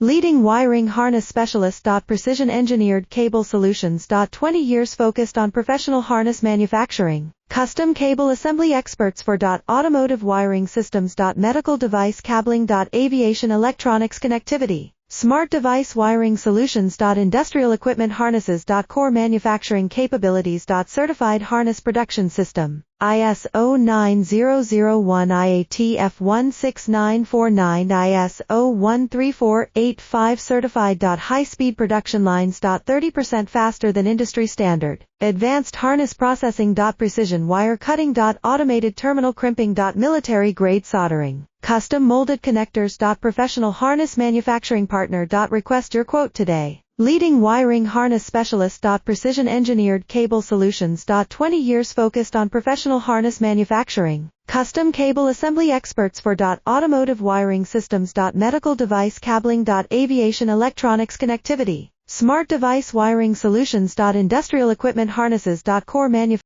Leading wiring harness specialist. Precision engineered cable solutions. 20 years focused on professional harness manufacturing. Custom cable assembly experts for automotive wiring systems. Medical device cabling. Aviation electronics connectivity. Smart device wiring solutions. Industrial equipment harnesses. Core manufacturing capabilities. Certified harness production system. ISO 9001 IATF 16949 ISO 13485 certified. High-speed production lines. 30% faster than industry standard. Advanced harness processing. Precision wire cutting. Automated terminal crimping. Military grade soldering. Custom molded connectors. Professional harness manufacturing partner. Request your quote today. Leading wiring harness specialist. Precision engineered cable solutions. 20 years focused on professional harness manufacturing. Custom cable assembly experts for automotive wiring systems. Medical device cabling. Aviation electronics connectivity. Smart device wiring solutions. Industrial equipment harnesses. Core manufacturing